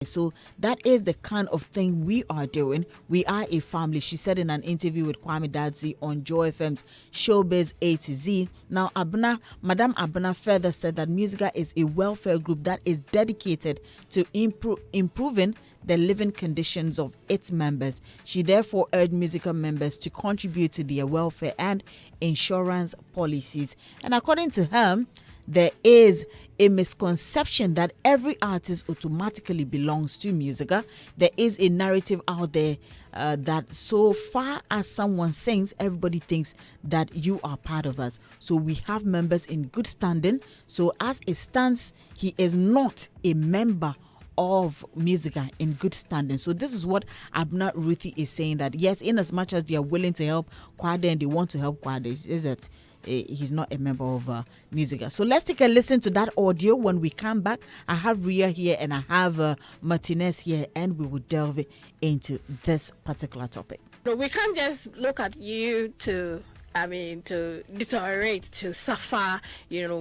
So that is the kind of thing we are doing. We are a family, she said in an interview with Kwame Dadzi on Joy FM's Showbiz A to Z. Now, Madam Abena further said that MUSIGA is a welfare group that is dedicated to improving the living conditions of its members. She therefore urged MUSIGA members to contribute to their welfare and insurance policies. And according to her, there is a misconception that every artist automatically belongs to MUSIGA. There is a narrative out there that so far as someone sings, everybody thinks that you are part of us. So we have members in good standing. So as it stands, he is not a member of MUSIGA in good standing. So this is what Abena Ruthy is saying, that yes, in as much as they are willing to help Kwadee and they want to help Kwadee, is that he's not a member of MUSIGA. So let's take a listen to that audio. When we come back, I have Ria here and I have Martinez here, and we will delve into this particular topic. No, we can't just look at you to deteriorate, to suffer,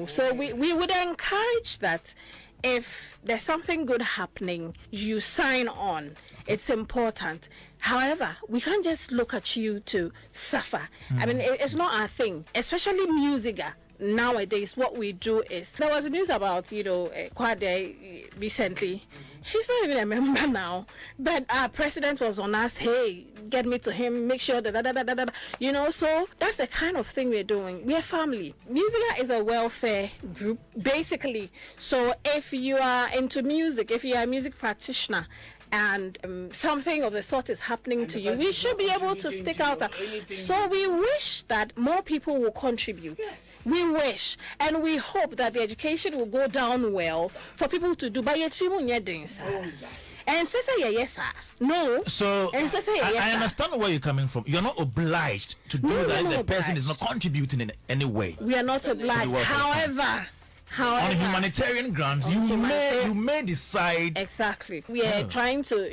So we would encourage that if there's something good happening, you sign on. It's important. However, we can't just look at you to suffer. It's not our thing, especially MUSIGA. Nowadays, what we do is, there was news about, Kwadee recently. He's not even a member now, but our president was on us, hey, get me to him, make sure that, so that's the kind of thing we're doing. We're family. MUSIGA is a welfare group, basically. So if you are into music, if you are a music practitioner, and something of the sort is happening to you, we should be able to stick out. So we wish that more people will contribute. Yes. We wish, and we hope that the education will go down well for people to do. And yes, sir. No. So I understand where you're coming from. You're not obliged to do that if the person is not contributing in any way. We are not obliged. However, on humanitarian grounds, you may decide. Exactly. We are trying to,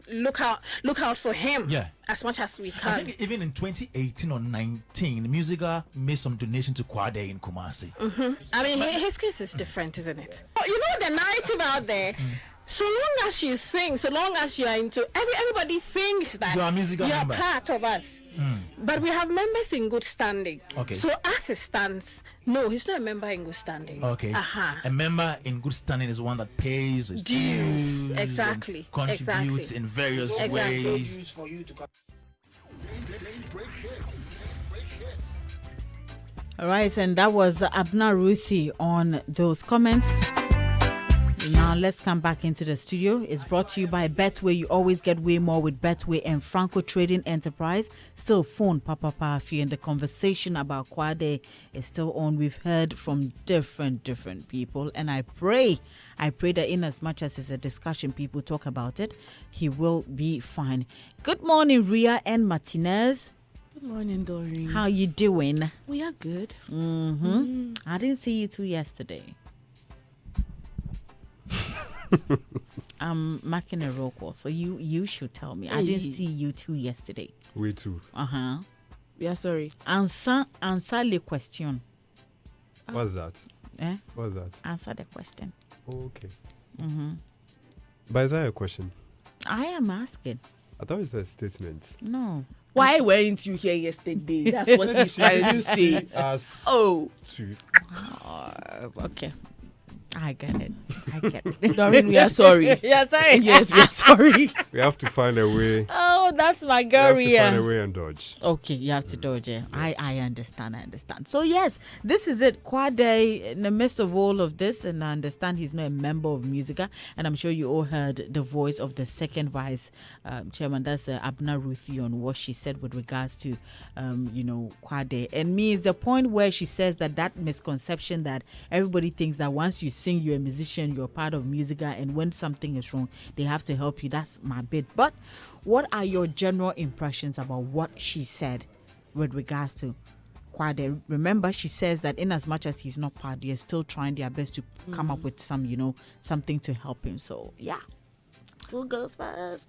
look out for him as much as we can. I think even in 2018 or 19, MUSIGA made some donation to Kwadee in Kumasi. His case is different, isn't it? The narrative out there. So long as you sing, so long as you are into, everybody thinks that you're part of us. But we have members in good standing. Okay. So as it stands, no, he's not a member in good standing. Okay. A member in good standing is one that pays his dues, exactly, contributes in various ways. All right, and that was Abena Ruthy on those comments. Now let's come back into the studio. It's brought to you by Betway. You always get way more with Betway and Franco Trading Enterprise. Still phone Papa Fee, and the conversation about Kwadee is still on. We've heard from different people, and I pray that in as much as it's a discussion, people talk about it, he will be fine. Good morning, Ria and Martinez. Good morning, Doreen. How you doing? We are good. I didn't see you two yesterday. I'm marking a roll call, so you should tell me. I didn't see you two yesterday. We too. Yeah, sorry. Answer the question. What's that? What's that? Answer the question. Oh, okay. But is that a question? I am asking. I thought it's a statement. No. Why weren't you here yesterday? That's what he's trying to say. Okay. I get it. Doreen, we are sorry. Yeah, sorry. Yes, we are sorry. We have to find a way. Oh, that's my girl. We have to find a way and dodge. Okay, you have to dodge it. I understand. So yes, this is it. Kwadee, in the midst of all of this, and I understand he's not a member of MUSIGA, and I'm sure you all heard the voice of the second vice chairman, that's Abena Ruthy, on what she said with regards to, Kwadee. And me is the point where she says that misconception that everybody thinks that once you sing, you're a musician, you're part of MUSIGA, and when something is wrong, they have to help you. That's my bit. But what are your general impressions about what she said with regards to Kwadee? Remember, she says that in as much as he's not part, they're still trying their best to come up with some, something to help him. So yeah, who goes first?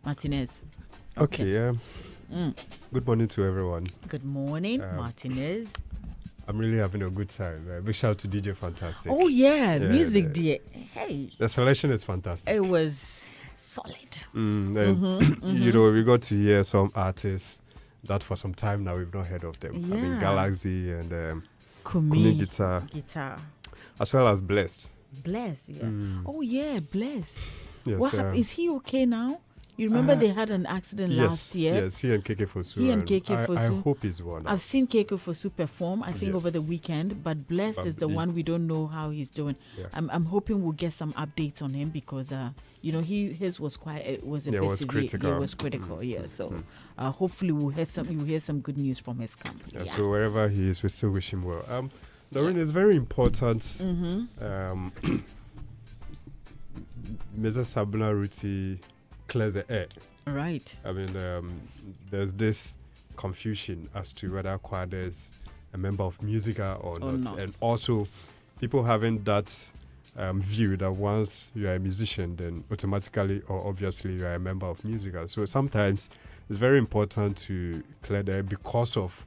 Martinez. Okay. Good morning to everyone. Good morning, Martinez. I'm really having a good time. Big shout out to DJ Fantastic. Oh yeah, music dear. Hey, the selection is fantastic. It was solid. You know, we got to hear some artists that for some time now we've not heard of them. I mean, Galaxy and Kumi guitar, as well as Blessed. Blessed, yeah. Oh yeah, Blessed. Yes, is he okay now? You remember they had an accident last year? Yes, he and KK Fosu. I hope he's one. I've seen KK Fosu perform, I think over the weekend, but Blessed is the one we don't know how he's doing. Yeah. I'm hoping we'll get some updates on him because his was quite it was critical. It was critical, yeah. So hopefully we'll hear some good news from his camp. Yeah, so wherever he is, we still wish him well. Doreen, is very important. Mrs. Sabina Ruthy clears the air. Right. I mean, there's this confusion as to whether Kwadee is a member of MUSIGA or not. And also, people having that view that once you are a musician, then automatically or obviously you are a member of MUSIGA. So sometimes it's very important to clear the air because of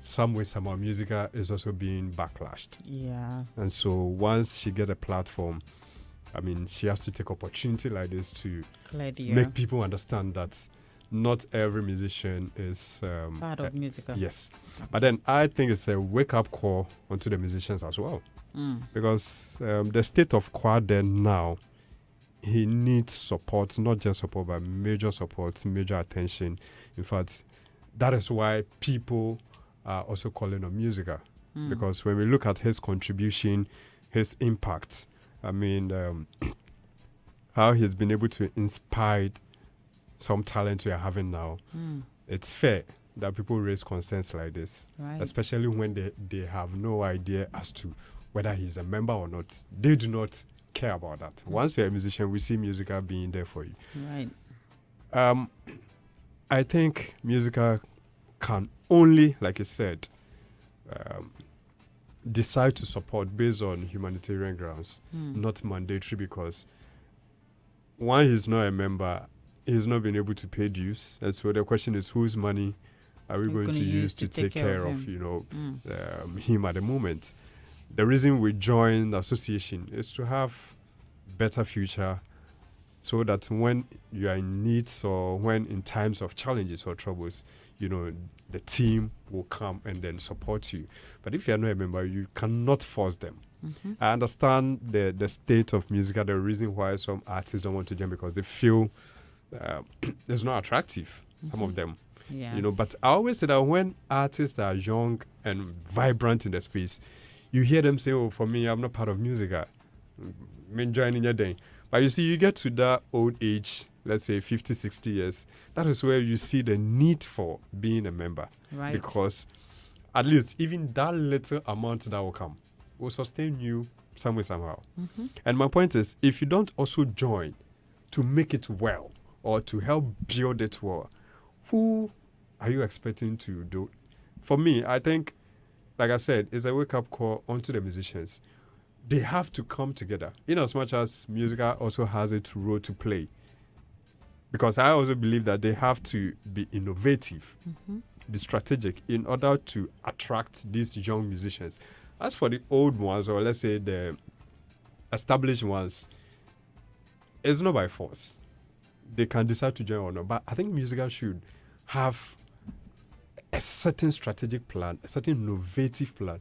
some way, somehow, MUSIGA is also being backlashed. Yeah. And so once she gets a platform, I mean, she has to take opportunity like this to make people understand that not every musician is part of MUSIGA. Yes. But then I think it's a wake-up call onto the musicians as well. Because the state of Kwadee now, he needs support, not just support, but major support, major attention. In fact, that is why people are also calling on MUSIGA. Because when we look at his contribution, his impact, I mean, how he's been able to inspire some talent we are having now. It's fair that people raise concerns like this, especially when they have no idea as to whether he's a member or not. They do not care about that. Once you're a musician, we see MUSIGA being there for you. Right. I think MUSIGA can only, like you said, decide to support based on humanitarian grounds, not mandatory, because one, he's not a member, he's not been able to pay dues, and so the question is, whose money are we going to use to take care of him at the moment? The reason we joined the association is to have better future, so that when you are in needs or when in times of challenges or troubles, the team will come and then support you. But if you are not a member, you cannot force them. I understand the state of MUSIGA, the reason why some artists don't want to join, because they feel it's not attractive, some of them. Yeah. But I always say that when artists are young and vibrant in the space, you hear them say, oh, for me, I'm not part of MUSIGA. I'm joining your day. But you see, you get to that old age, let's say 50, 60 years, that is where you see the need for being a member. Right. Because at least even that little amount that will come will sustain you some way, somehow. And my point is, if you don't also join to make it well or to help build it well, who are you expecting to do? For me, I think, like I said, it's a wake-up call onto the musicians. They have to come together, in as much as MUSIGA also has its role to play. Because I also believe that they have to be innovative, be strategic in order to attract these young musicians. As for the old ones, or let's say the established ones, it's not by force. They can decide to join or not. But I think MUSIGA should have a certain strategic plan, a certain innovative plan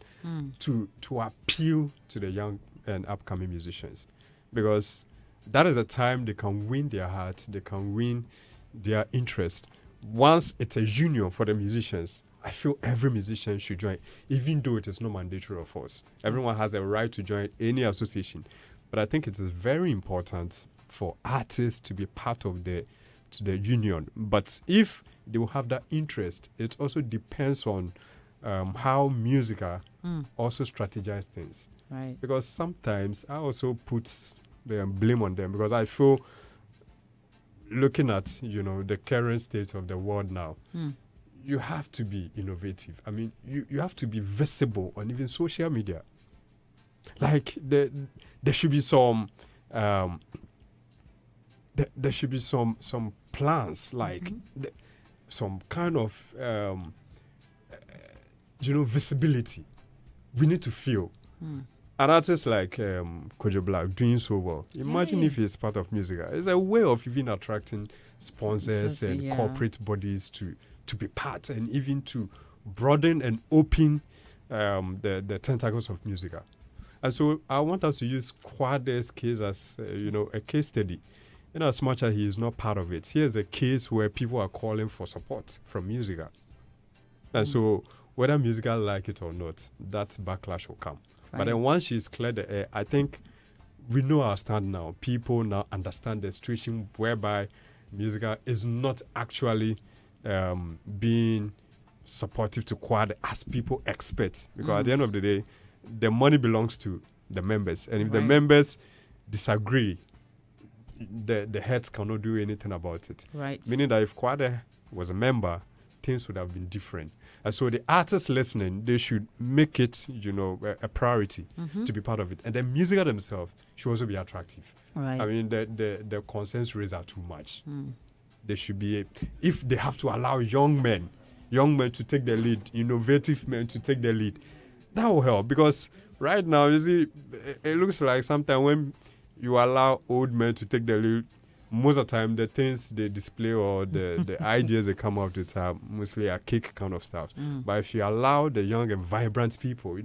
to appeal to the young and upcoming musicians. Because that is a time they can win their heart, they can win their interest. Once it's a union for the musicians, I feel every musician should join, even though it is not mandatory or force. Everyone has a right to join any association. But I think it is very important for artists to be part of the union. But if they will have that interest, it also depends on how MUSIGA also strategize things. Right. Because sometimes I also put the blame on them, because I feel, looking at the current state of the world now, you have to be innovative. I mean, you have to be visible on even social media. Like there should be some there should be some plans, like some kind of visibility we need to feel. An artist like Kojo Black doing so well. Imagine if he's part of MUSIGA. It's a way of even attracting sponsors and corporate bodies to be part, and even to broaden and open the tentacles of MUSIGA. And so I want us to use Kwadee's case as a case study. In as much as he is not part of it, here's a case where people are calling for support from MUSIGA. And so whether MUSIGA like it or not, that backlash will come. Right. But then once she's cleared the air, I think we know our stand now. People now understand the situation whereby MUSIGA is not actually being supportive to Kwadee as people expect. Because at the end of the day, the money belongs to the members. And if the members disagree, the heads cannot do anything about it. Right. Meaning that if Kwadee was a member, things would have been different. And so the artists listening, they should make it, a priority to be part of it. And then MUSIGA themselves should also be attractive. Right. I mean, the concerns raised are too much. They should be, if they have to allow young men to take the lead, innovative men to take the lead, that will help. Because right now, you see, it looks like sometimes when you allow old men to take the lead, most of the time the things they display or the ideas they come up with are mostly archaic kind of stuff. But if you allow the young and vibrant people,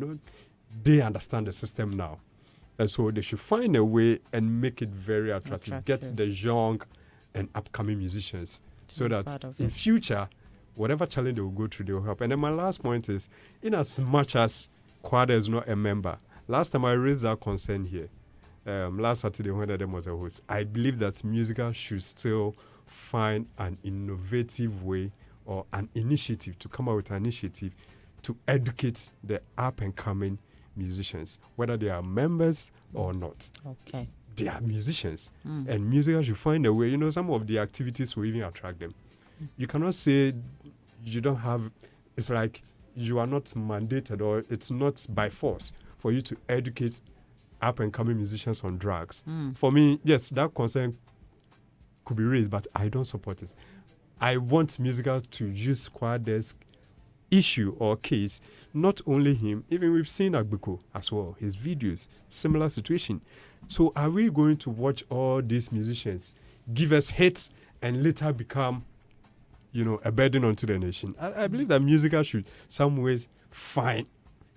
they understand the system now. And so they should find a way and make it very attractive. Get the young and upcoming musicians so that in future, whatever challenge they will go through, they will help. And then my last point is, in as much as Kwadee is not a member, last time I raised that concern here, last Saturday when Adam was a host, I believe that MUSIGA should still find an innovative way or an initiative, to come up with an initiative to educate the up-and-coming musicians, whether they are members or not. Okay. They are musicians. And MUSIGA should find a way. Some of the activities will even attract them. You cannot say you don't have, it's like you are not mandated, or it's not by force for you to educate up-and-coming musicians on drugs. For me, yes, that concern could be raised, but I don't support it. I want MUSIGA to use Kwadee's issue or case, not only him, even we've seen Agbeko as well, his videos, similar situation. So are we going to watch all these musicians give us hits and later become, a burden onto the nation? I believe that MUSIGA should some ways find,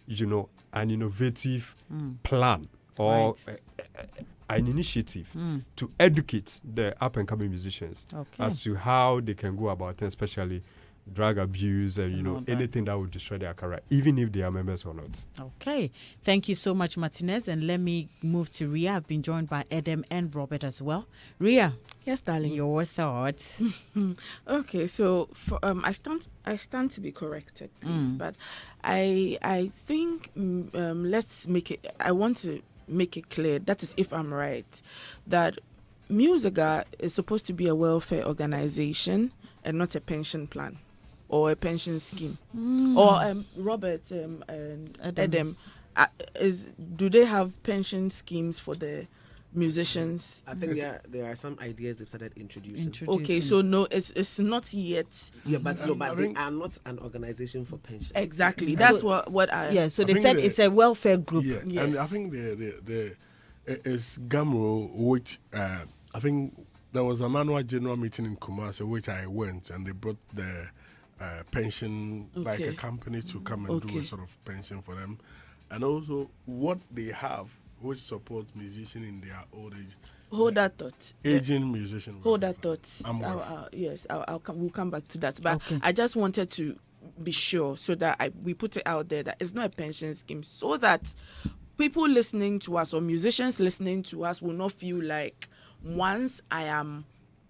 an innovative plan or an initiative to educate the up-and-coming musicians as to how they can go about it, especially drug abuse and anything that would destroy their career, even if they are members or not. Okay. Thank you so much, Martinez. And let me move to Ria. I've been joined by Adam and Robert as well. Ria. Yes, darling. Your thoughts? Okay, so for, I stand to be corrected, please. But I think let's make it. I want to make it clear. That is, if I'm right, that MUSIGA is supposed to be a welfare organization and not a pension plan or a pension scheme. Or Robert and Adam, do they have pension schemes for the musicians? I think there are some ideas they've started introducing. Okay, so no, it's not yet. Yeah, but they are not an organization for pension. Exactly, that's what I. Yeah, so they said it's a welfare group. Yeah, yes. And I think it's GAMRO, which I think there was an annual general meeting in Kumasi, which I went, and they brought the pension, like a company to come and do a sort of pension for them. And also what they have, which supports musicians in their old age. Hold that thought. Aging musician. Hold that thought. Yes, we'll come back to that. But I just wanted to be sure so that we put it out there that it's not a pension scheme, so that people listening to us or musicians listening to us will not feel like once I am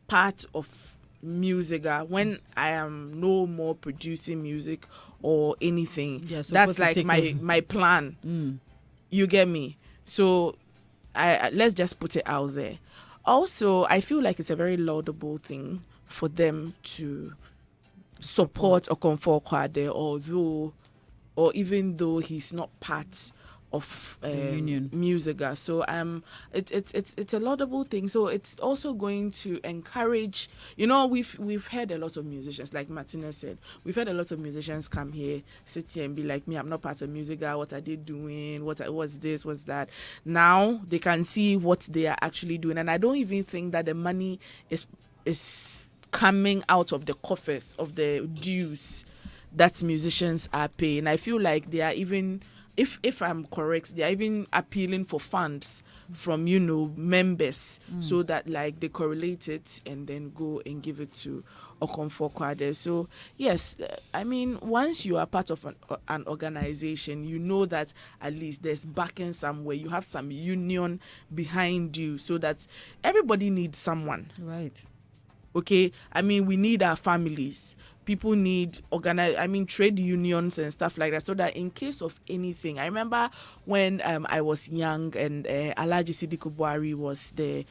part of MUSIGA, when I am no more producing music or anything, that's like my plan. You get me? So let's just put it out there. Also, I feel like it's a very laudable thing for them to support or comfort Kwadee, or even though he's not part of union. MUSIGA. So it's a laudable thing. So it's also going to encourage, we've heard a lot of musicians, like Martina said, we've had a lot of musicians come here, sit here and be like, me, I'm not part of MUSIGA, what are they doing, what's this, what's that. Now they can see what they are actually doing, and I don't even think that the money is coming out of the coffers of the dues that musicians are paying. I feel like they are even, if I'm correct, they are even appealing for funds from, members, so that like they correlate it and then go and give it to Okomfo Kwadee. So yes, I mean, once you are part of an organization, you know that at least there's backing somewhere. You have some union behind you, so that everybody needs someone. Right. Okay, I mean, we need our families. People need trade unions and stuff like that, so that in case of anything. I remember when I was young and Alhaji Siddiqui Buhari was the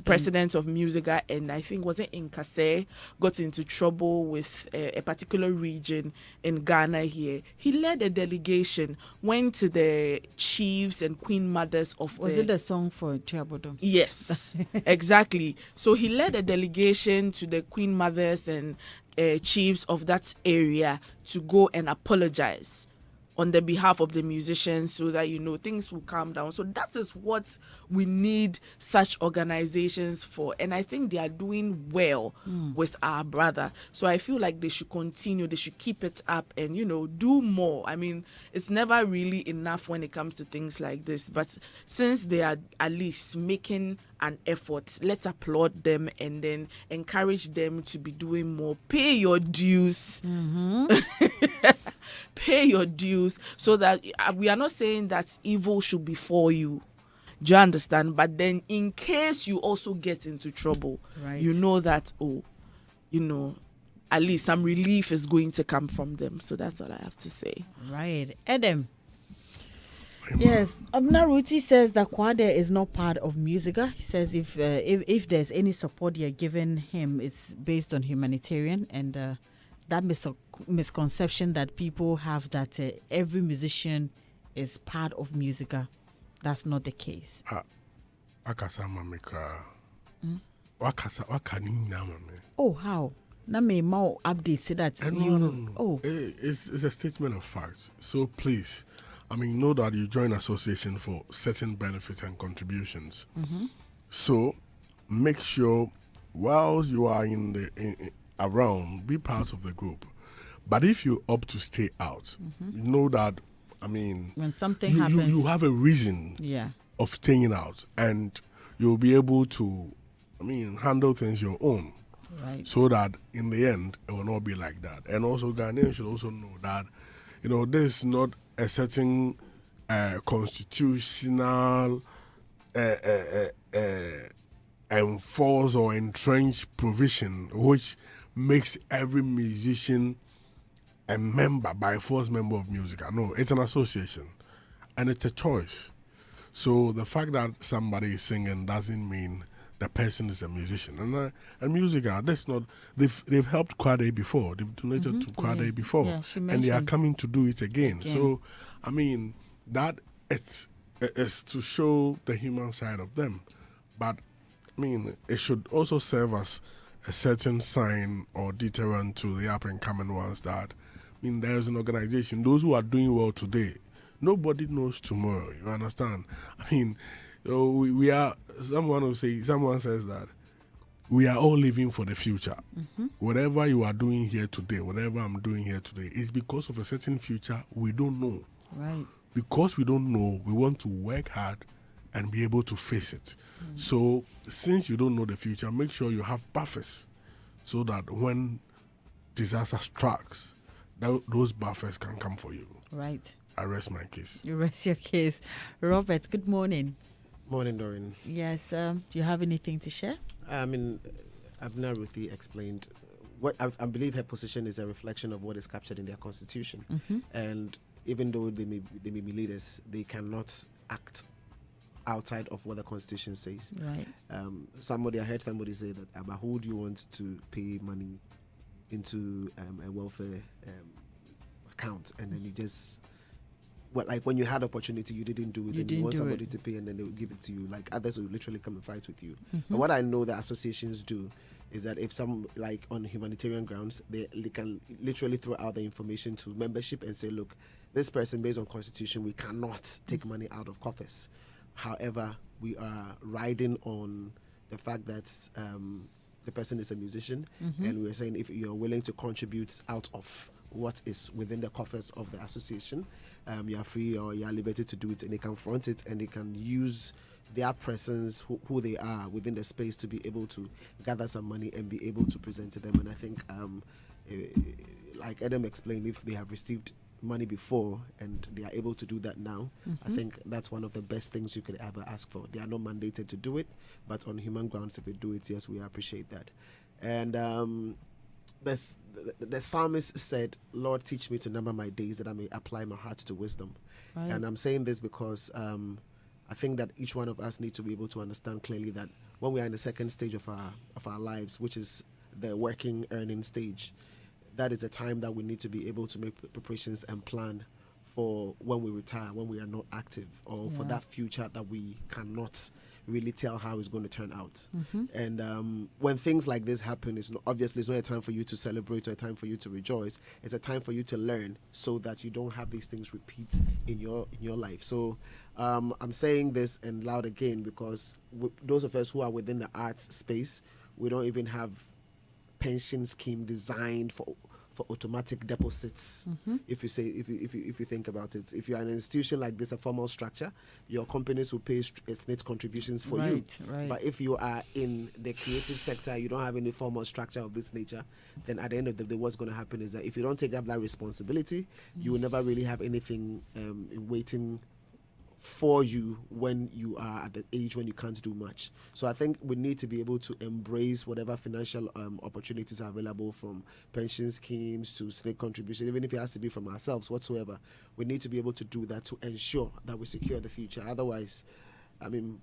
president of MUSIGA, and I think was it in Kase, got into trouble with a particular region in Ghana here. He led a delegation, went to the chiefs and queen mothers of Was it the song for Chiabodo? Yes, exactly. So he led a delegation to the queen mothers and chiefs of that area to go and apologize on the behalf of the musicians, so that things will calm down. So that is what we need such organizations for, and I think they are doing well with our brother. So I feel like they should continue, they should keep it up, and do more. I mean, it's never really enough when it comes to things like this, but since they are at least making an effort, let's applaud them and then encourage them to be doing more. Pay your dues. Pay your dues, so that we are not saying that evil should befall you. Do you understand? But then in case you also get into trouble, right, you know that, at least some relief is going to come from them. So that's all I have to say. Right. Adam. Yes, Abena Ruthy says that Kwadee is not part of MUSIGA. He says if there's any support you're giving him, it's based on humanitarian, and that misconception that people have that every musician is part of MUSIGA, that's not the case. Oh, how? Na me more updates say that. No. Oh, it's a statement of facts. So please, know that you join association for certain benefits and contributions. So make sure while you are around, be part of the group. But if you opt to stay out, know that, when something happens, you have a reason of staying out, and you'll be able to, handle things your own. Right. So that in the end, it will not be like that. And also, Ghanaians should also know that, this is not a certain constitutional enforced or entrenched provision which makes every musician a member, by force member of MUSIGA. No, it's an association, and it's a choice. So the fact that somebody is singing doesn't mean the person is a musician. And MUSIGA, that's not. They've helped Kwadee before. They've donated to Kwadee before, and they are coming to do it again. So, that it's to show the human side of them, but it should also serve as a certain sign or deterrent to the up and coming ones that, there's an organization. Those who are doing well today, nobody knows tomorrow. You understand? We are. Someone says that we are all living for the future. Whatever you are doing here today, whatever I'm doing here today, is because of a certain future we don't know. Right. Because we don't know, we want to work hard and be able to face it. So since you don't know the future, make sure you have buffers, so that when disaster strikes, those buffers can come for you. Right. I rest my case. You rest your case. Robert, good morning. Morning, Doreen. Yes, do you have anything to share? Abena Ruthy explained what I believe her position is a reflection of what is captured in their constitution. And even though they may be leaders, they cannot act outside of what the constitution says. Right. I heard somebody say that, but who do you want to pay money into a welfare account, and then you just like when you had opportunity, you didn't do it, and you want somebody to pay, and then they will give it to you. Like others will literally come and fight with you. But what I know that associations do is that if some, like on humanitarian grounds, they can literally throw out the information to membership and say, look, this person, based on constitution, we cannot take money out of coffers. However, we are riding on the fact that the person is a musician, and we're saying if you're willing to contribute out of what is within the coffers of the association, you are free or you are liberated to do it, and they can front it, and they can use their presence, who they are within the space, to be able to gather some money and be able to present to them. And I think, like Adam explained, if they have received money before and they are able to do that now, I think that's one of the best things you could ever ask for. They are not mandated to do it, but on human grounds, if they do it, yes, we appreciate that. And the psalmist said, Lord, teach me to number my days that I may apply my heart to wisdom. Right. And I'm saying this because I think that each one of us need to be able to understand clearly that when we are in the second stage of our lives, which is the working, earning stage, that is a time that we need to be able to make preparations and plan for when we retire, when we are not active, or for that future that we cannot really tell how it's going to turn out. And when things like this happen, obviously it's not a time for you to celebrate or a time for you to rejoice. It's a time for you to learn so that you don't have these things repeat in your life. So I'm saying this and loud again because those of us who are within the arts space, we don't even have pension scheme designed for automatic deposits. If you think about it, if you are an institution like this, a formal structure, your companies will pay its contributions for you. Right. But if you are in the creative sector, you don't have any formal structure of this nature, then at the end of the day, what's going to happen is that if you don't take up that responsibility, you will never really have anything waiting for you when you are at the age when you can't do much. So I think we need to be able to embrace whatever financial opportunities are available, from pension schemes to state contribution, even if it has to be from ourselves whatsoever. We need to be able to do that to ensure that we secure the future. Otherwise, I mean,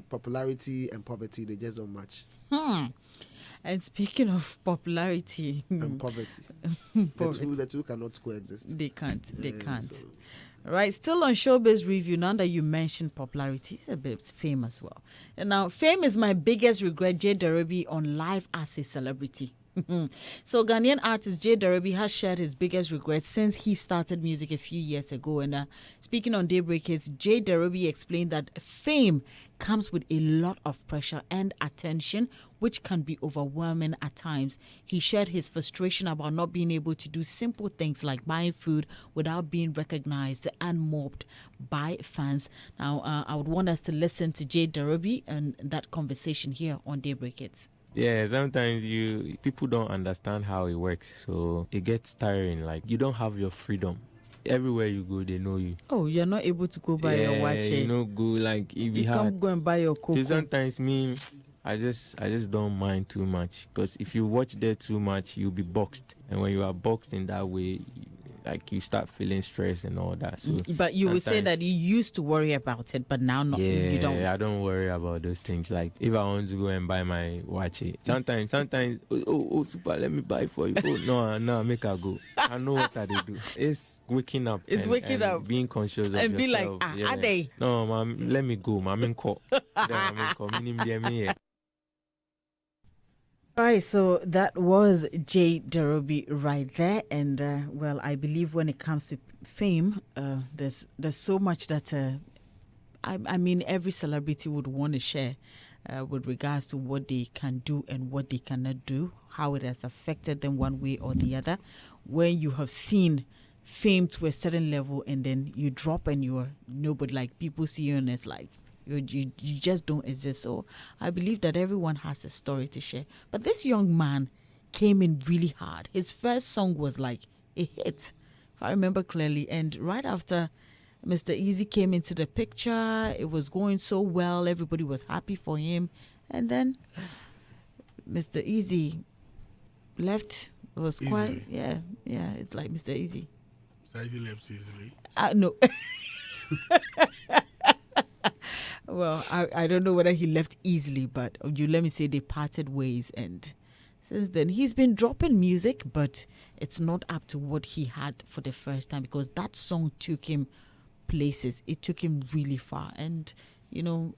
popularity and poverty, they just don't match. And speaking of popularity and poverty, the two cannot coexist. They can't. So. Right, still on Showbiz Review, now that you mentioned popularity, it's a bit fame as well. And now, fame is my biggest regret. Jay Darabi on live as a celebrity. So Ghanaian artist Jay Darabi has shared his biggest regrets since he started music a few years ago. And speaking on Daybreak Hitz, Jay Darabi explained that fame comes with a lot of pressure and attention, which can be overwhelming at times. He shared his frustration about not being able to do simple things like buying food without being recognized and mobbed by fans. Now, I would want us to listen to Jay Darabi and that conversation here on Daybreak Hitz. Yeah, sometimes people don't understand how it works, so it gets tiring. Like, you don't have your freedom. Everywhere you go, they know you. Oh, you're not able to go buy your watch. You know, go like if you can't go and buy your cocoa. So sometimes I just don't mind too much, because if you watch there too much, you'll be boxed, and when you are boxed in that way, like you start feeling stress and all that. So, but you would say that you used to worry about it, but now not. Yeah, you don't. I don't worry about those things. Like if I want to go and buy my watch, sometimes, oh, super, let me buy for you. Oh, no, make her go. I know what I do. It's waking up. It's waking up, being conscious of and yourself. And be like, are they? No, ma'am, let me go. I'm in court. Right, so that was Jay Darabi right there, and well, I believe when it comes to fame, there's so much that I mean every celebrity would want to share with regards to what they can do and what they cannot do, how it has affected them one way or the other. When you have seen fame to a certain level and then you drop and you're nobody, like people see you and it's like you just don't exist. So I believe that everyone has a story to share. But this young man came in really hard. His first song was like a hit, if I remember clearly. And right after Mr. Easy came into the picture, it was going so well. Everybody was happy for him. And then Mr. Easy left. It was easily. Quite, yeah. It's like Mr. Easy. Mr. Easy left easily? No. Well, I don't know whether he left easily, but you let me say they parted ways, and it's Since then, he's been dropping music, but it's not up to what he had for the first time, because that song took him places. It took him really far. And,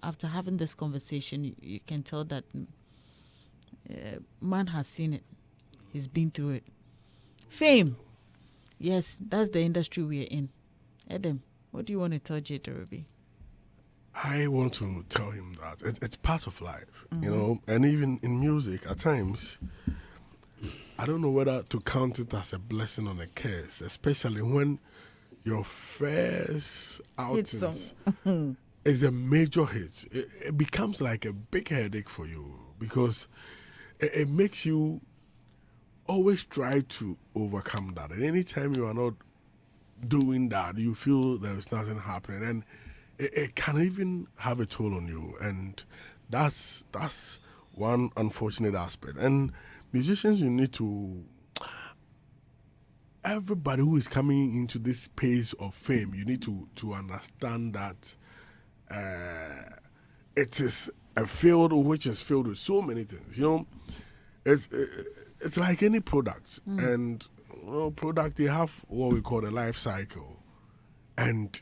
after having this conversation, you can tell that man has seen it. He's been through it. Fame. Yes, that's the industry we're in. Adam, what do you want to tell J. Ruby? I want to tell him that it's part of life, and even in music, at times, I don't know whether to count it as a blessing or a curse, especially when your first outings is a major hit. It becomes like a big headache for you, because it makes you always try to overcome that. And anytime you are not doing that, you feel there is nothing happening, and it can even have a toll on you, and that's one unfortunate aspect. And musicians, you need to, everybody who is coming into this space of fame, you need to understand that it is a field which is filled with so many things. It's like any product, and product, they have what we call a life cycle, and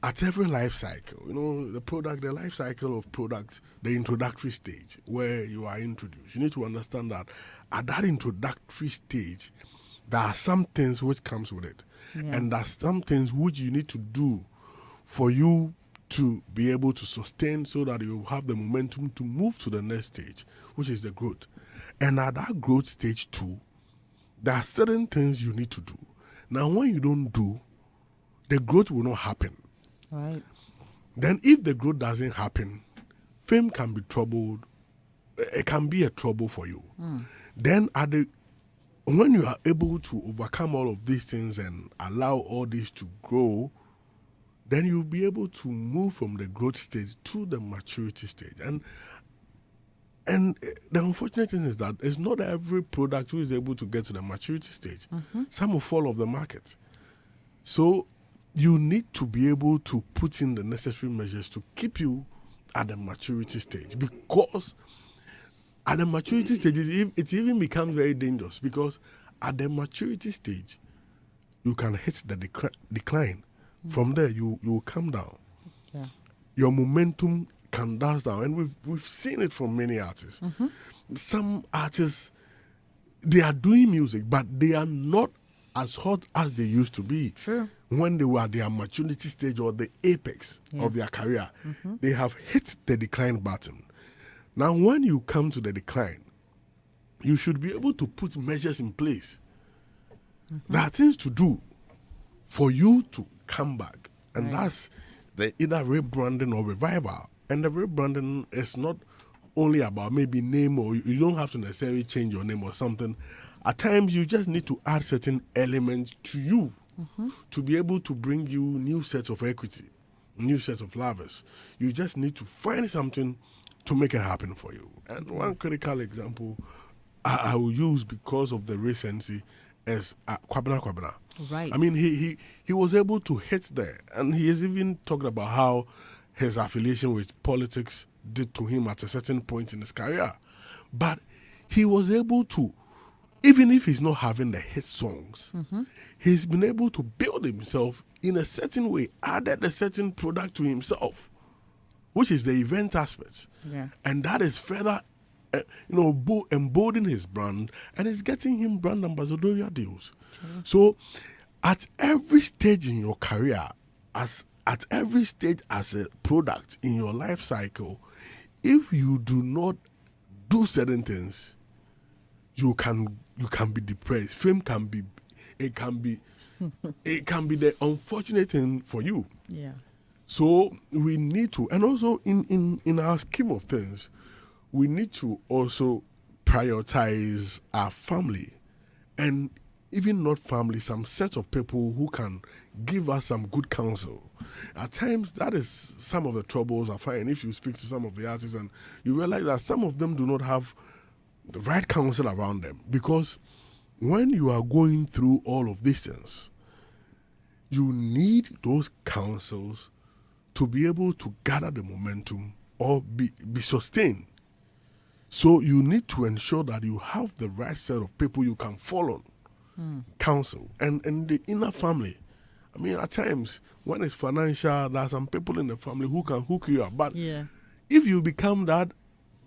at every life cycle, the life cycle of products, the introductory stage where you are introduced, you need to understand that at that introductory stage, there are some things which comes with it, and there are some things which you need to do for you to be able to sustain, so that you have the momentum to move to the next stage, which is the growth. And at that growth stage too, there are certain things you need to do. Now, when you don't do, the growth will not happen. Right. Then if the growth doesn't happen, fame can be troubled. It can be a trouble for you. Then when you are able to overcome all of these things and allow all this to grow, then you'll be able to move from the growth stage to the maturity stage. And the unfortunate thing is that it's not every product who is able to get to the maturity stage. Some will fall off the market. So you need to be able to put in the necessary measures to keep you at the maturity stage, because at the maturity stage, it even becomes very dangerous, because at the maturity stage, you can hit the decline. From there, you will come down. Yeah. Your momentum can dash down, and we've seen it from many artists. Some artists, they are doing music, but they are not as hot as they used to be. True. When they were at their maturity stage or the apex of their career. They have hit the decline button. Now, when you come to the decline, you should be able to put measures in place. There are things to do for you to come back. And that's the either rebranding or revival. And the rebranding is not only about maybe name, or you don't have to necessarily change your name or something. At times, you just need to add certain elements to you to be able to bring you new sets of equity, new sets of lovers. You just need to find something to make it happen for you. And one critical example I will use because of the recency is Kwabena. Right. I mean, he was able to hit there, and he has even talked about how his affiliation with politics did to him at a certain point in his career. But he was able to, even if he's not having the hit songs, he's been able to build himself in a certain way, added a certain product to himself, which is the event aspect. Yeah. And that is further, emboldening his brand, and it's getting him brand ambassadorial deals. So at every stage in your career, at every stage as a product in your life cycle, if you do not do certain things, you can be depressed. Fame can be the unfortunate thing for you. Yeah. So we need to, and also in our scheme of things, we need to also prioritize our family, and even not family, some set of people who can give us some good counsel. At times, that is some of the troubles I find if you speak to some of the artists, and you realize that some of them do not have the right counsel around them, because when you are going through all of these things, you need those counsels to be able to gather the momentum or be sustained. So you need to ensure that you have the right set of people you can follow, counsel, and the inner family. I mean, at times when it's financial, there are some people in the family who can hook you up. But if you become that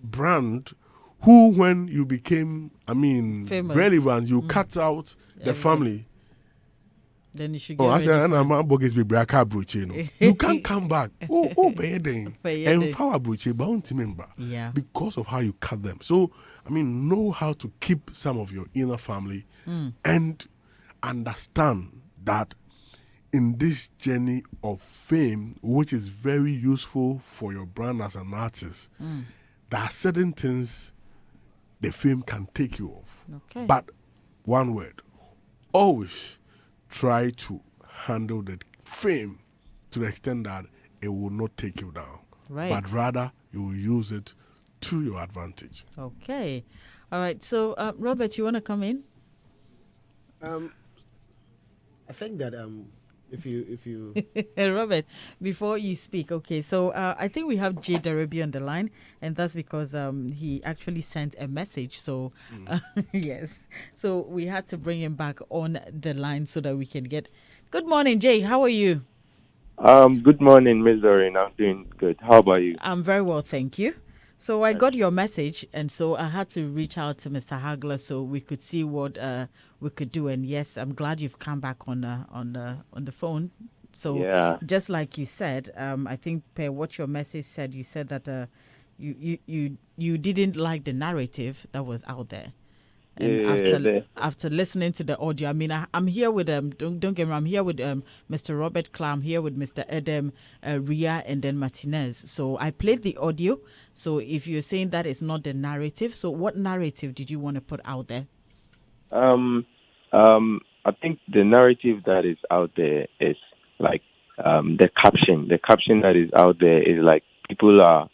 brand, who when you became, Famous. relevant, you cut out the family. Then you should get Oh, I ready said, for I'm a bogus be braka bruche. You can't come back. Oh, beding. And flower bruche, bounty member. Yeah. Because of how you cut them. So, know how to keep some of your inner family and understand that in this journey of fame, which is very useful for your brand as an artist, there are certain things the fame can take you off. Okay. But one word, always try to handle the fame to the extent that it will not take you down. Right. But rather, you will use it to your advantage. Okay. All right. So, Robert, you want to come in? I think that if you Robert, before you speak, okay, so I think we have Jay Darabi on the line, and that's because he actually sent a message. So, yes, so we had to bring him back on the line so that we can get. Good morning, Jay. How are you? Good morning, Miss Doreen. I'm doing good. How about you? I'm very well, thank you. So I got your message, and so I had to reach out to Mr. Hagler so we could see what we could do. And yes, I'm glad you've come back on the phone. So just like you said, I think per what your message said, you said that you didn't like the narrative that was out there. And after listening to the audio, I mean, I'm here with don't get me wrong, I'm here with Mr. Robert Clam, here with Mr. Edem, Ria, and then Martinez. So I played the audio. So if you're saying that is not the narrative, so what narrative did you want to put out there? I think the narrative that is out there is like the caption. The caption that is out there is like people are.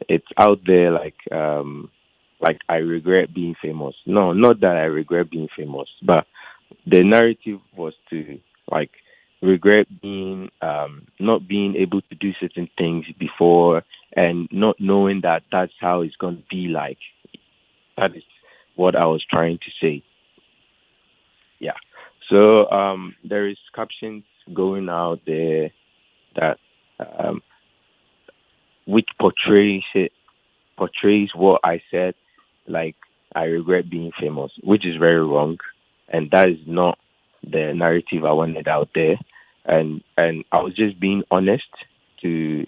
It's out there like I regret being famous. No, not that I regret being famous, but the narrative was to like regret being not being able to do certain things before and not knowing that that's how it's going to be like. That is what I was trying to say. Yeah. So there is captions going out there that which portrays what I said, like I regret being famous, which is very wrong, and that is not the narrative I wanted out there. And I was just being honest to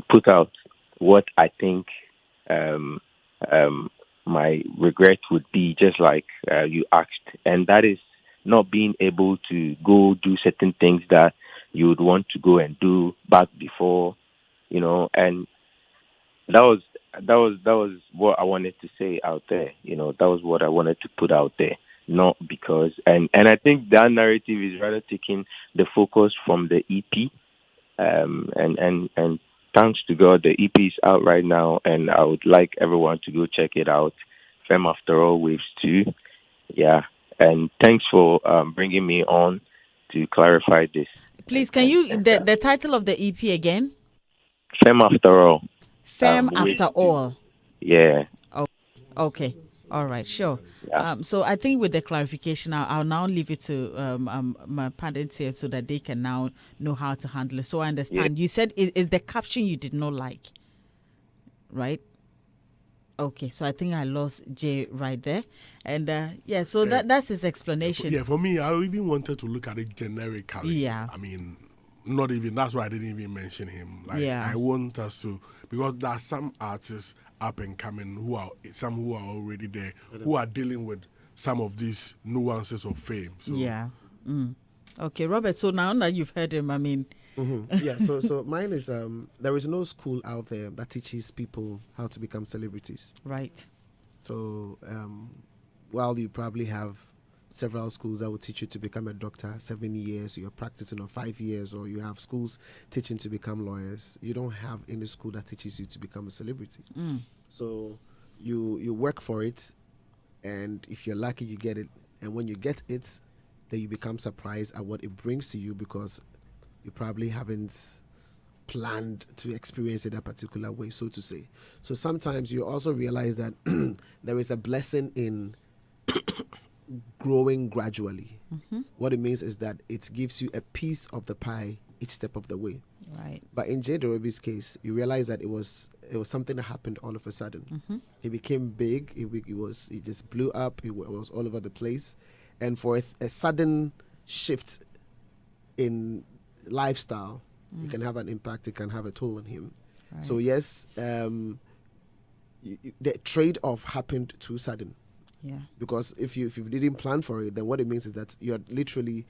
put out what I think my regret would be, just like you asked, and that is not being able to go do certain things that you would want to go and do back before, and that was what I wanted to say out there. That was what I wanted to put out there. Not because, and I think that narrative is rather taking the focus from the EP, and thanks to God, the EP is out right now, and I would like everyone to go check it out. Femme After All Waves 2, yeah. And thanks for bringing me on to clarify this. Please, can you the title of the EP again? Femme After All. Femme After All. Yeah. Oh, okay. All right, sure. Yeah. So I think with the clarification, I'll now leave it to my parents here so that they can now know how to handle it. So I understand. You said is the caption you did not like, right? Okay, so I think I lost Jay right there. And so that's his explanation. Yeah, for me, I even wanted to look at it generically. Yeah. I mean, not even, that's why I didn't even mention him. Like, I want us to, because there are some artists up and coming who are already there, who are dealing with some of these nuances of fame. So. Yeah. Okay, Robert, so now that you've heard him, I mean... Yeah, so mine is there is no school out there that teaches people how to become celebrities. Right. So while you probably have several schools that will teach you to become a doctor 7 years, you're practicing on 5 years, or you have schools teaching to become lawyers, you don't have any school that teaches you to become a celebrity. So you work for it, and if you're lucky, you get it. And when you get it, then you become surprised at what it brings to you, because you probably haven't planned to experience it a particular way, so to say. So sometimes you also realize that there is a blessing in growing gradually. What it means is that it gives you a piece of the pie each step of the way. Right. But in J. Dorobi's case, you realize that it was something that happened all of a sudden. He became big. He just blew up. He was all over the place, and for a sudden shift in lifestyle, it can have an impact. It can have a toll on him. Right. So yes, the trade-off happened too sudden. Yeah. Because if you didn't plan for it, then what it means is that you're literally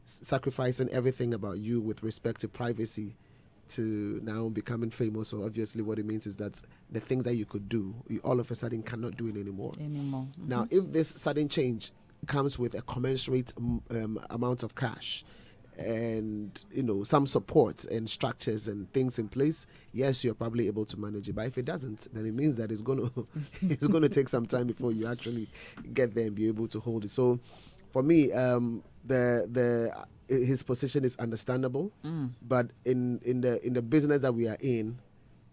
sacrificing everything about you with respect to privacy to now becoming famous. So obviously what it means is that the things that you could do, you all of a sudden cannot do it anymore. Now, if this sudden change comes with a commensurate amount of cash and some support and structures and things in place, yes, you're probably able to manage it. But if it doesn't, then it means that it's gonna take some time before you actually get there and be able to hold it. So for me, his position is understandable, but in the business that we are in,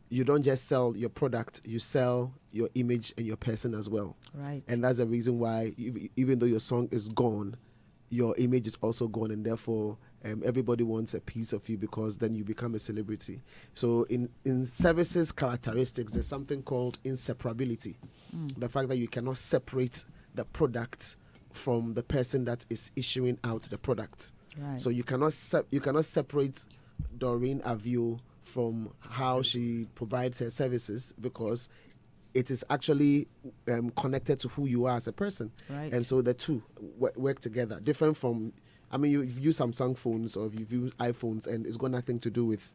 you don't just sell your product, you sell your image and your person as well. Right. And that's the reason why even though your song is gone, your image is also gone, and therefore everybody wants a piece of you because then you become a celebrity. So in services characteristics, there's something called inseparability. The fact that you cannot separate the product from the person that is issuing out the product. Right. So you cannot separate Doreen Avio from how she provides her services, because it is actually connected to who you are as a person. Right. And so the two work together. Different from, you've used Samsung phones or you've used iPhones, and it's got nothing to do with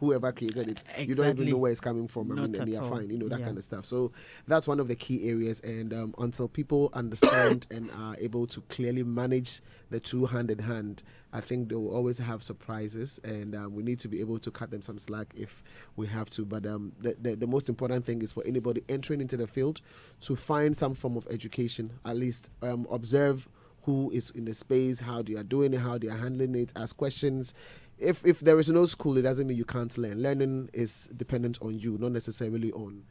whoever created it. Exactly. You don't even know where it's coming from. Not and you're at all. fine, that kind of stuff. So that's one of the key areas. And until people understand and are able to clearly manage the two hand in hand, I think they will always have surprises, and we need to be able to cut them some slack if we have to. But the most important thing is for anybody entering into the field to find some form of education, at least observe who is in the space, how they are doing it, how they are handling it, ask questions. If there is no school, it doesn't mean you can't learn. Learning is dependent on you, not necessarily on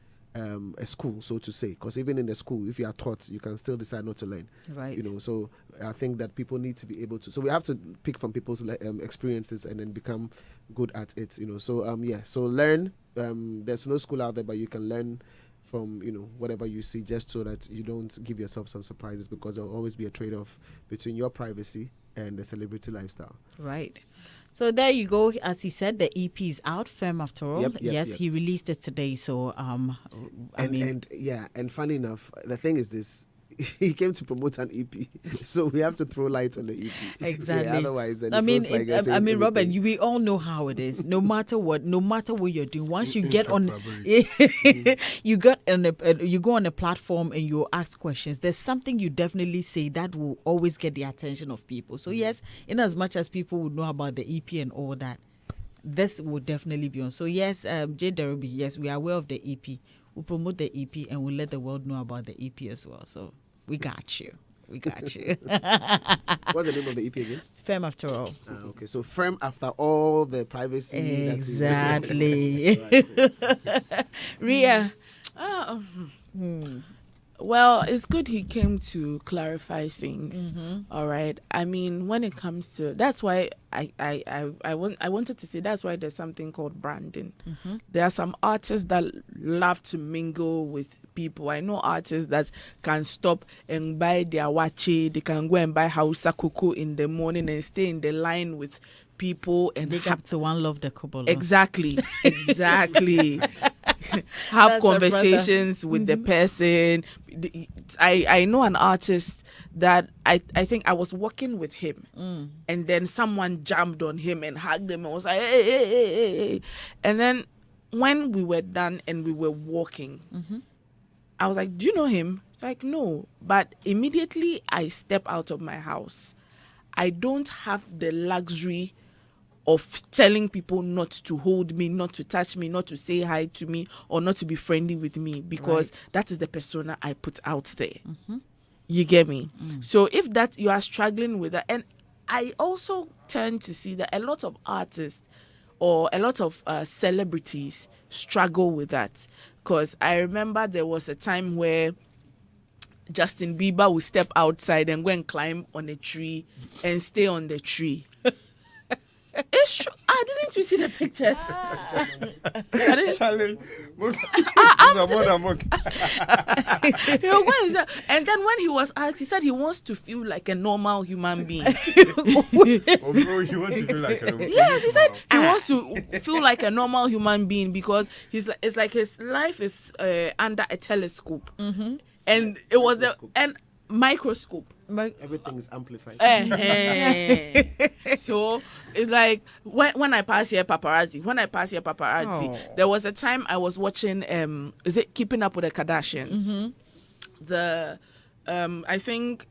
a school, so to say. Because even in the school, if you are taught, you can still decide not to learn. Right. So I think that people need to be able to. So we have to pick from people's experiences and then become good at it. So So learn. There's no school out there, but you can learn from whatever you see, just so that you don't give yourself some surprises, because there will always be a trade-off between your privacy and the celebrity lifestyle. Right. So there you go. As he said, the EP is out, Firm After All. Yep. He released it today. So and funny enough, the thing is this: he came to promote an EP, so we have to throw light on the EP. Exactly. Yeah, otherwise, then Robert, we all know how it is. No matter what you're doing, once you get on, you go on a platform and you ask questions. There's something you definitely say that will always get the attention of people. So yes, in as much as people would know about the EP and all that, this will definitely be on. So yes, J. Dorobi, yes, we are aware of the EP. We'll promote the EP and we'll let the world know about the EP as well. So we got you. What's the name of the EP again? Firm After All. Okay, so Firm After All the privacy. Exactly. Ria. Well, it's good he came to clarify things. All right. When it comes to, that's why I wanted to say, that's why there's something called branding. There are some artists that love to mingle with people. I know artists that can stop and buy their wachi. They can go and buy Hausa kuku in the morning and stay in the line with people and big up to One Love the Kubolo. Exactly. Have that's conversations with the person. I know an artist that I think I was walking with him, and then someone jumped on him and hugged him and was like, hey. And then when we were done and we were walking, I was like, do you know him? It's like, no. But immediately I step out of my house. I don't have the luxury of telling people not to hold me, not to touch me, not to say hi to me, or not to be friendly with me, because that is the persona I put out there. You get me? So if that you are struggling with that, and I also tend to see that a lot of artists or a lot of celebrities struggle with that. Because I remember there was a time where Justin Bieber would step outside and go and climb on a tree and stay on the tree. It's true. Didn't you see the pictures? And then when he was asked, he said he wants to feel like a normal human being. He wants to feel like a normal. Yes, he said he wants to feel like a normal human being because it's like his life is under a telescope, and it was and microscope. Everything is amplified. So it's like when I pass here paparazzi. There was a time I was watching is it Keeping Up with the Kardashians? The I think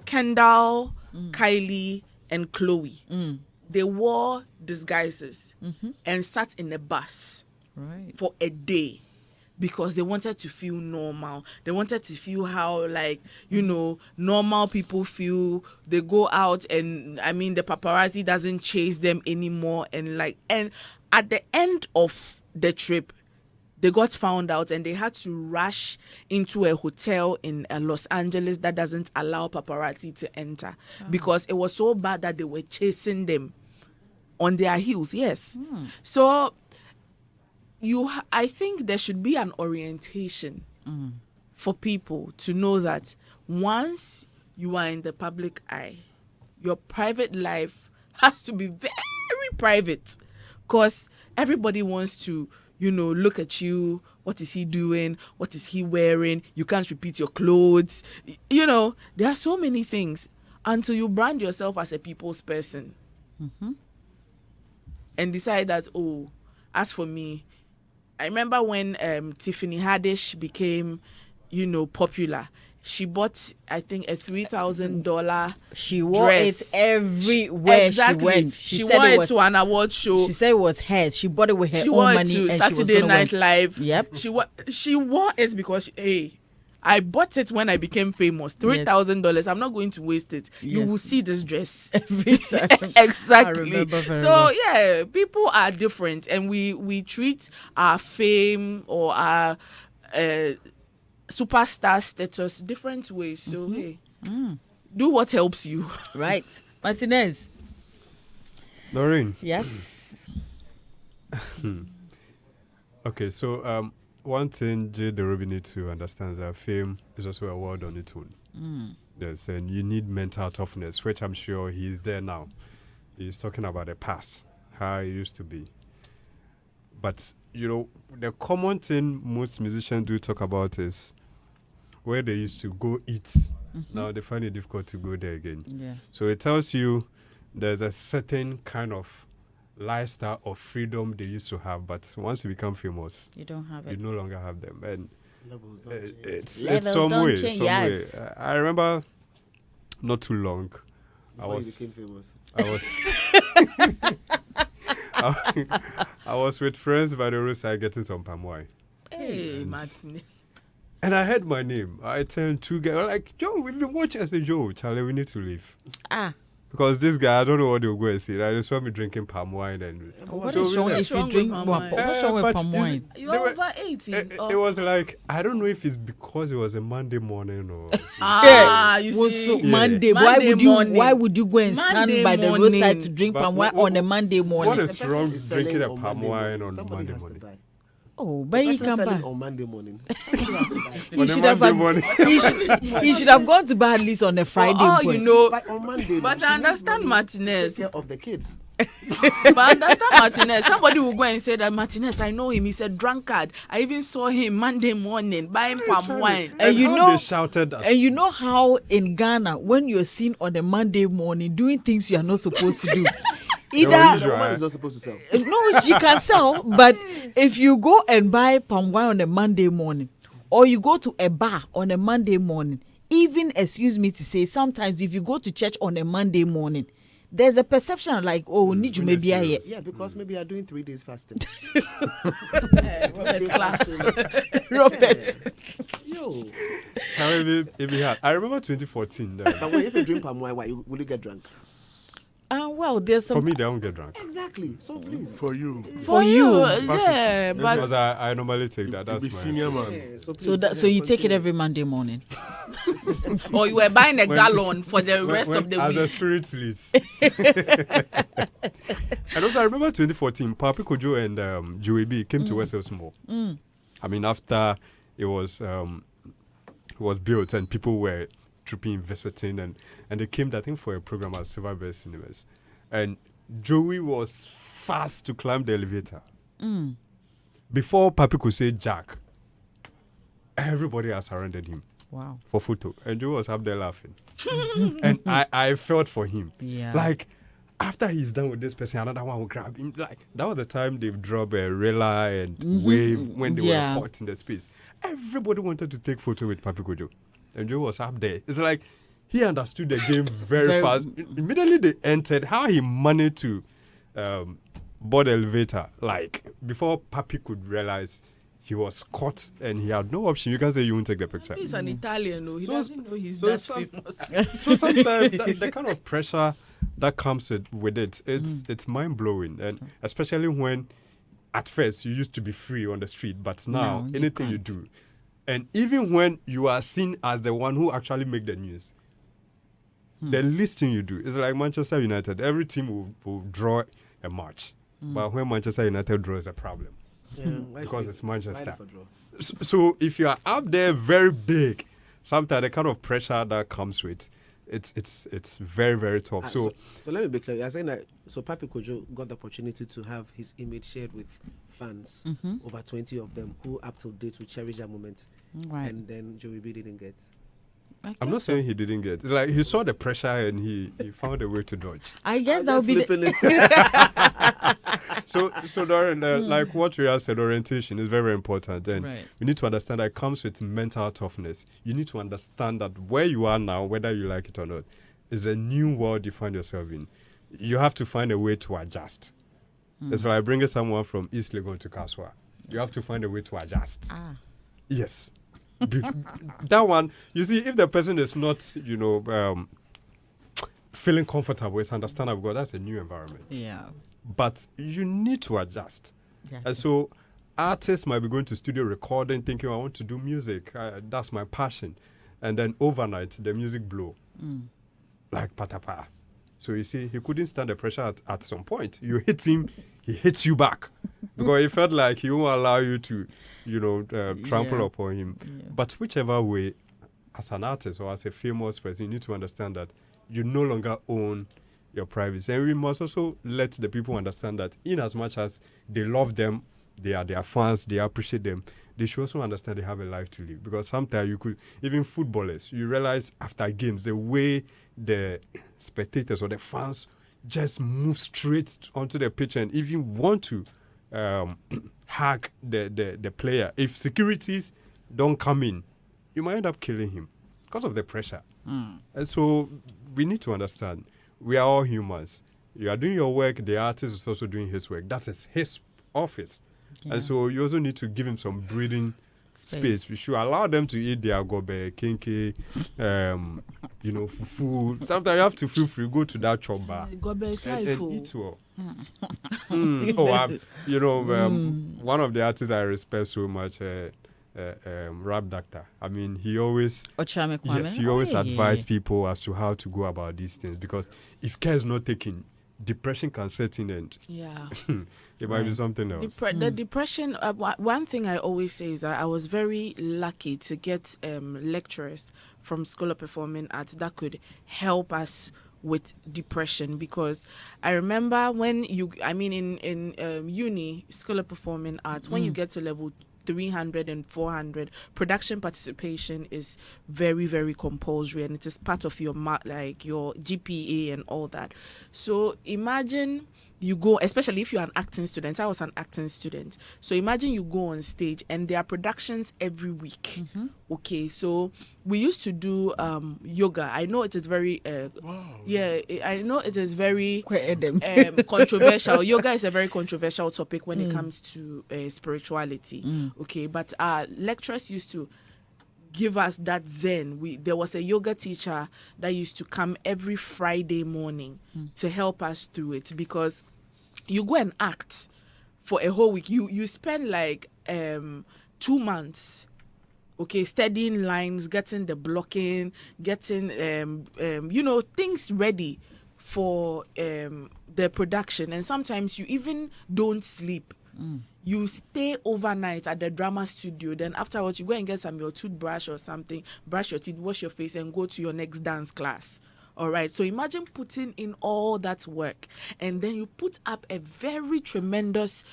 Kendall, Kylie, and Khloe. They wore disguises and sat in a bus for a day. Because they wanted to feel normal. They wanted to feel how, like, normal people feel. They go out and, the paparazzi doesn't chase them anymore. And at the end of the trip, they got found out and they had to rush into a hotel in Los Angeles that doesn't allow paparazzi to enter. Because it was so bad that they were chasing them on their heels. Yes. So I think there should be an orientation for people to know that once you are in the public eye, your private life has to be very private, because everybody wants to, look at you. What is he doing? What is he wearing? You can't repeat your clothes. There are so many things until you brand yourself as a people's person and decide that, as for me, I remember when Tiffany Haddish became, popular. She bought, I think, a $3,000 She wore dress. it everywhere she went. She wore it to an award show. She said it was hers. She bought it with her She own wore it money. to And Saturday Night Live. Yep. She wore it because, I bought it when I became famous. $3,000. I'm not going to waste it. Yes. You will see this dress Every time. Exactly. I remember very So well. yeah, people are different, and we treat our fame or our superstar status different ways. So hey, do what helps you. Right. Martinez. Doreen. Yes. Okay, so one thing J. Derubi needs to understand is that fame is also a word on its own. Yes, and you need mental toughness, which I'm sure he's there now. He's talking about the past, how it used to be. But, the common thing most musicians do talk about is where they used to go eat. Now they find it difficult to go there again. Yeah. So it tells you there's a certain kind of lifestyle of freedom they used to have, but once you become famous, You don't have you it. no longer have them, and Levels don't change. it's Levels some don't way. change, Some yes. way. I remember not too long. Before you became famous. I was with friends by the roadside getting some palm wine, Hey, Martinez. and I heard my name. I turned two guys like, Joe, we've been watching. I said, Joe, Charlie, we need to leave. Because this guy, I don't know what they'll go and see. Right? They saw me drinking palm wine and What so is wrong we if left. you wrong drink with palm palm wine? What's wrong with But palm is- wine? You're They were- over 18. It was like, I don't know if it's because it was a Monday morning or You Was see. so Yeah. Monday. Monday morning. Why would you go and stand Monday by the morning. roadside to drink But palm wine what- on a Monday morning? what The is person wrong is selling drinking a on palm Monday wine morning. on Somebody Monday has to morning? buy. Oh, The but he person can selling buy. on Monday morning. Somebody has to buy. He On a should have Monday morning. he should have gone to buy at least on a Friday. boy. Buy on Monday. But She I needs understand money to Martinez. take care of the kids. But I understand Martinez. Somebody will go and say that Martinez, I know him. He's a drunkard. I even saw him Monday morning buying palm wine. And you how know- they shouted that. And you know how in Ghana, when you're seen on a Monday morning doing things you are not supposed to do, So either the woman is not supposed to sell. no, she can sell, but if you go and buy palm wine on a Monday morning, or you go to a bar on a Monday morning, even excuse me to say, sometimes if you go to church on a Monday morning, there's a perception like, oh, need you maybe here. Yeah, because maybe you're doing 3 days fasting. Robert Day Clark. fasting. Robert. Yo. Can it be hard? I remember 2014. But when if you drink palm wine, will you get drunk? Well, there's some. For me, they don't get drunk. Exactly. So please. For you. For you, yeah, but Because I normally take that. Be That's my senior man. Yeah, so please, So you take it continue. every Monday morning. or you were buying a gallon for the rest of the as the week. spirit leads. And also, I remember 2014, Papi Kojo and Joey B came to West Hills Mall. I mean, after it was built and people were trooping, visiting, and they came, I think, for a program at Silver Bear Cinemas. And Joey was fast to climb the elevator. Before Papi could say Jack, everybody has surrounded him. Wow. For photo. And Joey was up there laughing. And I felt for him. Yeah. Like, after he's done with this person, another one will grab him. Like, that was the time they've dropped a Rela and Wave when they were hot in the space. Everybody wanted to take photo with Papi Kojo. And Joe was up there. It's like he understood the game very fast. Immediately they entered, how he managed to board the elevator. Like, before Papi could realize he was caught and he had no option. You can say you won't take the picture. He's an Italian, no. He doesn't know he's that famous. So sometimes the kind of pressure that comes with it, it's mind-blowing. And especially when, at first, you used to be free on the street, but now, anything you do. And even when you are seen as the one who actually make the news, the least thing you do is like Manchester United. Every team will draw a match. But when Manchester United draws, a problem. Yeah, Because it's Manchester. Why draw? So if you are up there very big, sometimes the kind of pressure that comes with it's very, very tough. So let me be clear. You're saying that so Papi Kojo got the opportunity to have his image shared with fans, over 20 of them who up till date will cherish that moment. Right. And then Joey B didn't get. I'm not saying he didn't get. It's like he saw the pressure and he found a way to dodge. I guess that would be So Doreen, like what Rhea said, orientation is very, very important, and we need to understand that it comes with mental toughness. You need to understand that where you are now, whether you like it or not, is a new world you find yourself in. You have to find a way to adjust. It's like bringing someone from East Legon to Kaswa. You have to find a way to adjust. Yes. That one, you see, if the person is not, feeling comfortable, it's understandable because that's a new environment. Yeah. But you need to adjust. Yes. And so artists might be going to studio recording, thinking, I want to do music. That's my passion. And then overnight, the music blow. Like patapa. So you see, he couldn't stand the pressure at some point. You hit him, he hits you back. Because he felt like he won't allow you to, trample upon him. Yeah. But whichever way, as an artist or as a famous person, you need to understand that you no longer own your privacy. And we must also let the people understand that in as much as they love them, they are their fans, they appreciate them, they should also understand they have a life to live. Because sometimes you could, even footballers, you realize after games, the way the spectators or the fans just move straight onto the pitch and even want to hug the player. If securities don't come in, you might end up killing him because of the pressure. And so we need to understand we are all humans. You are doing your work, the artist is also doing his work. That is his office. Yeah. And so you also need to give him some breathing space. We should allow them to eat their gobe, kinky, fufu. Sometimes you have to feel free, go to that chop bar gobe is and life, eat well. One of the artists I respect so much, rap doctor. I mean, he always advised people as to how to go about these things, because if care is not taken, depression can set in and it might be something else. The depression, one thing I always say is that I was very lucky to get lecturers from School of Performing Arts that could help us with depression, because I remember when in uni, School of Performing Arts, when you get to level 300 and 400, production participation is very, very compulsory, and it is part of your your GPA and all that. So imagine you go, especially if you're an acting student. I was an acting student. So imagine you go on stage and there are productions every week. Okay, so we used to do yoga. I know it is very I know it is very controversial. Yoga is a very controversial topic when it comes to spirituality. Okay, but our lecturers used to give us that zen. There was a yoga teacher that used to come every Friday morning to help us through it, because you go and act for a whole week. You spend like 2 months, okay, studying lines, getting the blocking, getting things ready for the production, and sometimes you even don't sleep. You stay overnight at the drama studio, then afterwards you go and get your toothbrush or something, brush your teeth, wash your face, and go to your next dance class. All right, so imagine putting in all that work, and then you put up a very tremendous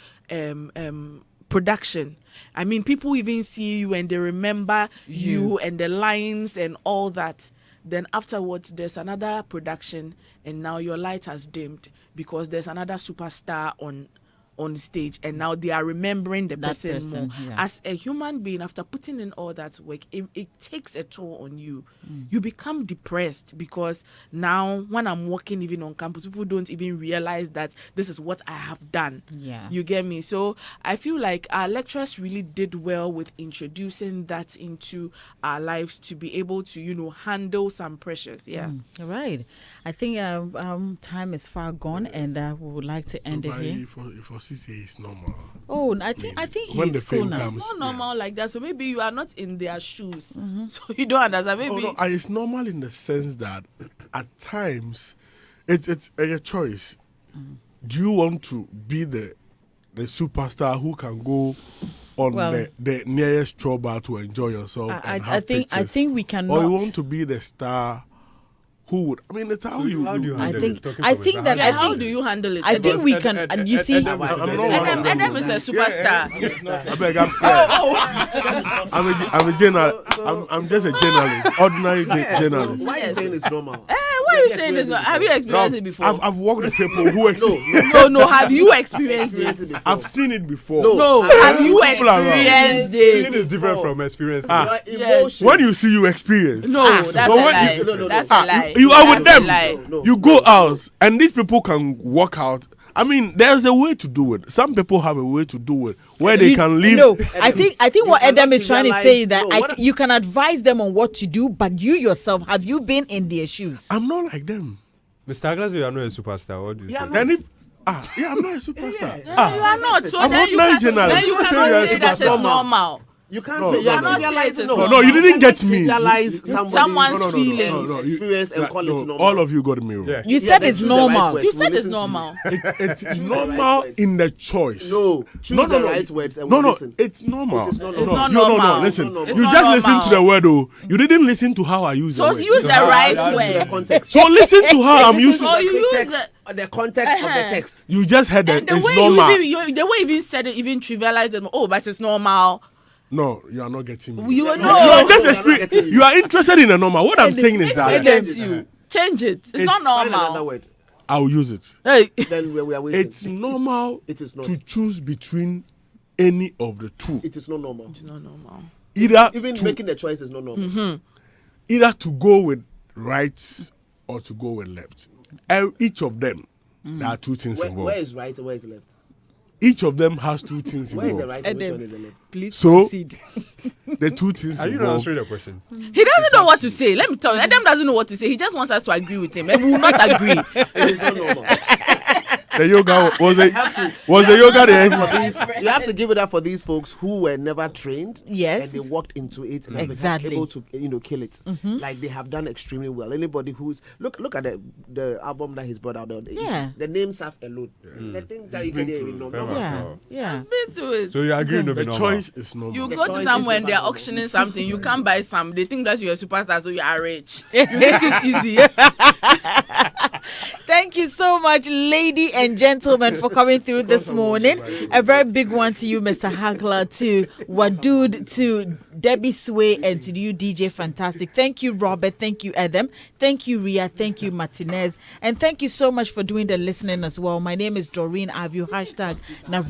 production. I mean, people even see you and they remember you and the lines and all that. Then afterwards, there's another production, and now your light has dimmed because there's another superstar on stage, and now they are remembering the person more. Yeah. As a human being, after putting in all that work, it takes a toll on you. You become depressed, because now when I'm working even on campus, people don't even realize that this is what I have done. Yeah. You get me? So I feel like our lecturers really did well with introducing that into our lives to be able to, handle some pressures. Yeah. Right. I think time is far gone, and we would like to end it here. For CCA, it's normal. Oh, I think when the he's cool fame now. comes, It's not normal like that. So maybe you are not in their shoes. So you don't understand. Maybe it's normal in the sense that at times it's a choice. Do you want to be the superstar who can go on the nearest straw bar to enjoy yourself and have pictures? I think we cannot. Or you want to be the star who would? I mean, it's how you. How do you handle it? How do you handle it? I think we can. And you see, Adam is a superstar. I beg, I'm a journalist. I'm just a journalist, ordinary journalist. Why are you saying it's normal? Why are you saying this? Have you experienced it before? I've worked with people who. No. Have you experienced it? I've seen it before. No. Have you experienced Seeing it? is different from experience. Yes. When you see, you experience. No, that's a lie. That's a lie. You are with That's a them. lie. You go out, and these people can walk out. I mean, there's a way to do it. Some people have a way to do it where they can live. No, I think what Adam is trying to say is that what- you can advise them on what to do, but you yourself, have you been in their shoes? I'm not like them. Mr. Aglaso, you are not a superstar. What do you say? I'm not a superstar. You are not. So I'm then you ordinary cannot journalist. say that it's normal. You can't No, say you no, are no. not trivializing. No, you didn't get me. Trivialize Someone's feelings. experience and call it normal. All of you got me wrong. Yeah. You said it's normal. You said it's normal. It's normal in the choice. No, choose the right words and we'll listen. It's normal. It is not No, normal. It's not normal. Listen, It's you not just listen normal. to the word. Oh, you didn't listen to how I use the So word. use the right To the word. context. So listen to how I'm Listen using. to Oh, you use the context of the text. You just heard that And the it's way normal. the way you even said it, even trivialized it. Oh, but it's normal. No, you are not getting me. You No, You know. are no, just you're not getting me. you are interested in the normal. What I'm saying is that Change it. It's not Find another normal. word. I'll use it. Hey. Then we are waiting. It's normal It is not. to choose between any of the two. It is not normal. It's not normal. Either Even to, making the choice is not normal. either to go with right or to go with left. Each of them, there are two things Where involved. is right and where is left? Each of them has two things Where is the involved. right and which one is the left? Please So- proceed. The two things Are you not involved. answering the question? He doesn't know what to say. Let me tell you. Adam doesn't know what to say. He just wants us to agree with him. And we will not agree. It is not normal. The yoga was the You yoga there. you have to give it up for these folks who were never trained. Yes. And they walked into it and have Exactly. become able to kill it. Like they have done extremely well. Anybody who's look at the album that he's brought out there. Yeah. The name Saf alone. The things that you can even know. Very Yeah, well. yeah. Been to it. So you agree to be The normal? choice is normal. You The go choice to is somewhere and never they're normal. auctioning something. You can't buy some. They think that you're a superstar, so you are rich. You think it's easy. Thank you so much, ladies and gentlemen, for coming through this morning. A very big one to you, Mr. Hagler, to Wadud, to Debbie Sway, and to you, DJ Fantastic. Thank you, Robert. Thank you, Adam. Thank you, Ria. Thank you, Martinez. And thank you so much for doing the listening as well. My name is Doreen Avio, #Navron.